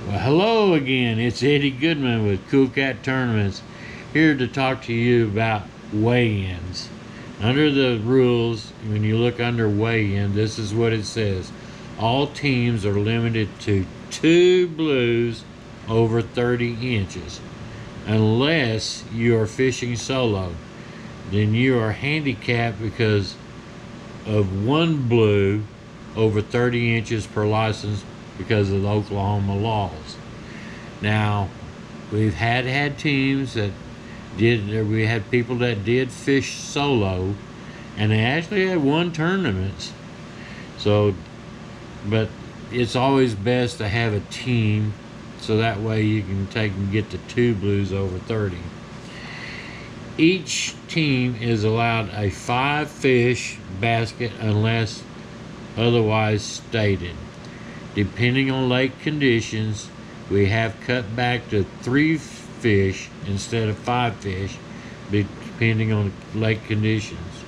Well, hello again. It's Eddie Goodman with Cool Cat Tournaments, here to talk to you about weigh-ins. Under the rules, when you look under weigh-in, this is what it says. All teams are limited to 2 blues over 30 inches. Unless you are fishing solo, then you are handicapped because of 1 blue over 30 inches per license because of the Oklahoma laws. Now, we've had teams that we had people that did fish solo, and they actually had won tournaments. So, but it's always best to have a team, so that way you can take and get the 2 blues over 30. Each team is allowed a 5-fish basket unless otherwise stated. Depending on lake conditions, we have cut back to 3 fish instead of 5 fish, depending on lake conditions.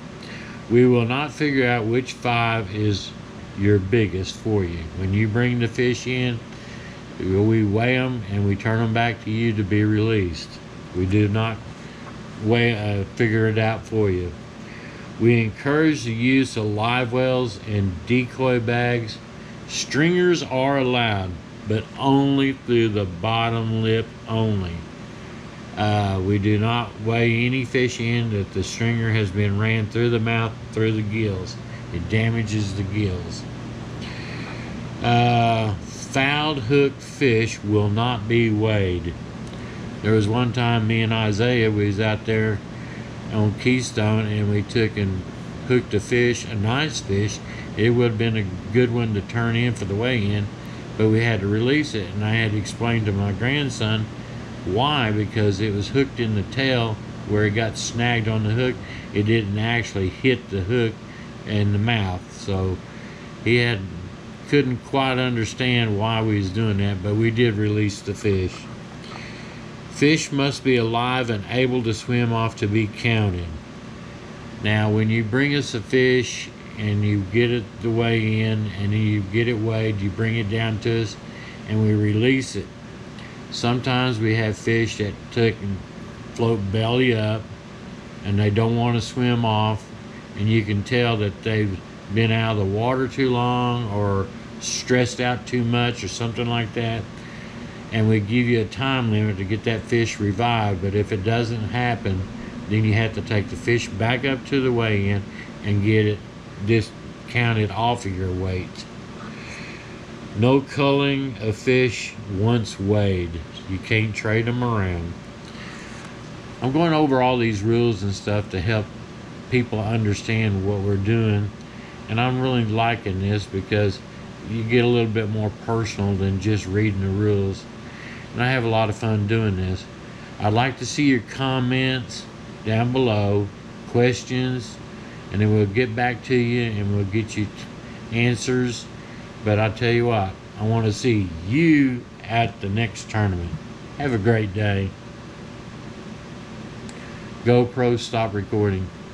We will not figure out which 5 is your biggest for you. When you bring the fish in, we weigh them and we turn them back to you to be released. We do not figure it out for you. We encourage the use of live wells and decoy bags. Stringers are allowed, but only through the bottom lip only. We do not weigh any fish in that the stringer has been ran through the mouth, through the gills. It damages the gills. Fouled hook fish will not be weighed. There was one time me and Isaiah, we was out there on Keystone, and we took and hooked a fish, a nice fish. It would have been a good one to turn in for the weigh-in, but we had to release it, and I had to explain to my grandson why, because it was hooked in the tail where it got snagged on the hook. It didn't actually hit the hook in the mouth, so he couldn't quite understand why we was doing that, but we did release the fish. Fish must be alive and able to swim off to be counted. Now, when you bring us a fish and you get it the weigh in and you get it weighed, you bring it down to us and we release it. Sometimes we have fish that float belly up and they don't want to swim off, and you can tell that they've been out of the water too long or stressed out too much or something like that, and we give you a time limit to get that fish revived. But if it doesn't happen, then you have to take the fish back up to the weigh-in and get it discounted off of your weight. No culling of fish once weighed. You can't trade them around. I'm going over all these rules and stuff to help people understand what we're doing, and I'm really liking this because you get a little bit more personal than just reading the rules, and I have a lot of fun doing this. I'd like to see your comments down below, questions, and then we'll get back to you and we'll get you answers. But I'll tell you what, I want to see you at the next tournament. Have a great day. GoPro, stop recording.